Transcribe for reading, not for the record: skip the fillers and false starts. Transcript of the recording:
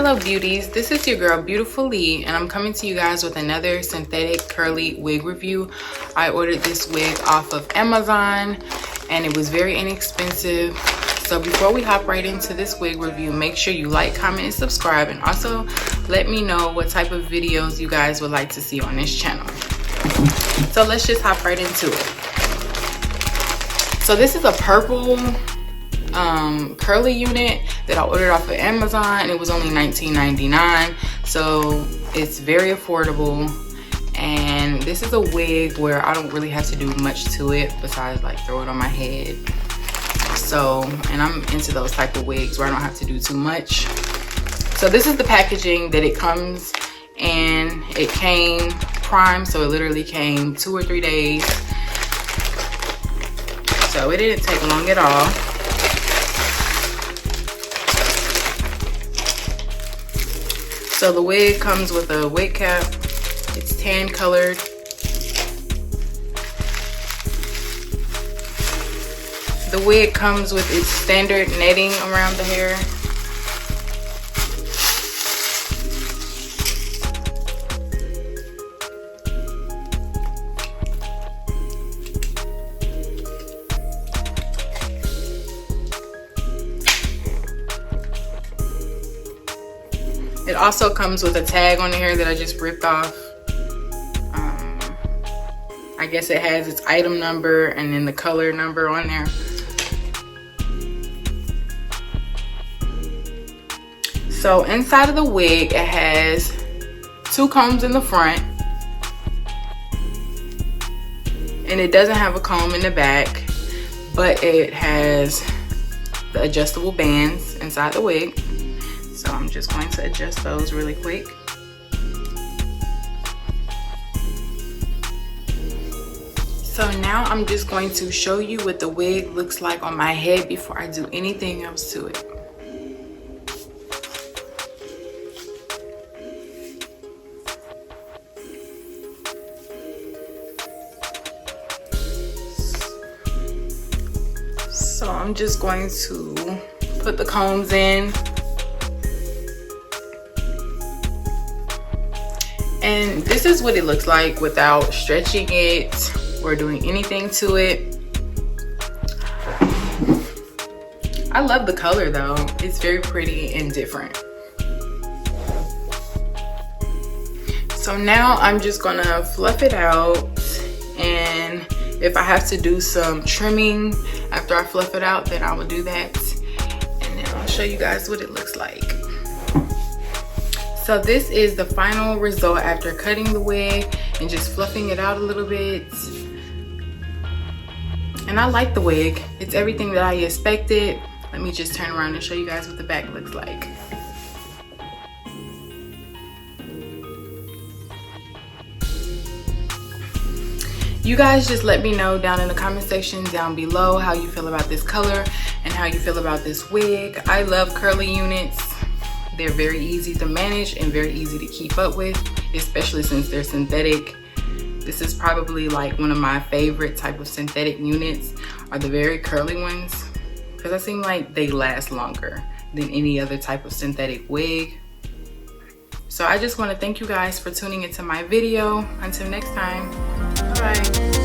Hello beauties, this is your girl Beautiful Lee, and I'm coming to you guys with another synthetic curly wig review. I ordered this wig off of Amazon and it was very inexpensive. So before we hop right into this wig review, make sure you like, comment, and subscribe, and also let me know what type of videos you guys would like to see on this channel. So let's just hop right into it. So this is a purple curly unit that I ordered off of Amazon. It was only $19.99, so it's very affordable. And this is a wig where I don't really have to do much to it besides like throw it on my head. So, and I'm into those type of wigs where I don't have to do too much. So this is the packaging that it comes in. It came prime, so it literally came 2 or 3 days. So it didn't take long at all. So the wig comes with a wig cap. It's tan colored. The wig comes with its standard netting around the hair. It also comes with a tag on the hair that I just ripped off. I guess it has its item number and then the color number on there. So inside of the wig, it has 2 combs in the front. And it doesn't have a comb in the back, but it has the adjustable bands inside the wig. So I'm just going to adjust those really quick. So now I'm just going to show you what the wig looks like on my head before I do anything else to it. So I'm just going to put the combs in. And this is what it looks like without stretching it or doing anything to it. I love the color though. It's very pretty and different. So now I'm just gonna fluff it out, and if I have to do some trimming after I fluff it out, then I will do that. And then I'll show you guys what it looks like. So this is the final result after cutting the wig and just fluffing it out a little bit. And I like the wig. It's everything that I expected. Let me just turn around and show you guys what the back looks like. You guys just let me know down in the comment section down below how you feel about this color and how you feel about this wig. I love curly units. They're very easy to manage and very easy to keep up with, especially since they're synthetic. This is probably like one of my favorite type of synthetic units, are the very curly ones, because I seem like they last longer than any other type of synthetic wig. So I just want to thank you guys for tuning into my video. Until next time, bye bye.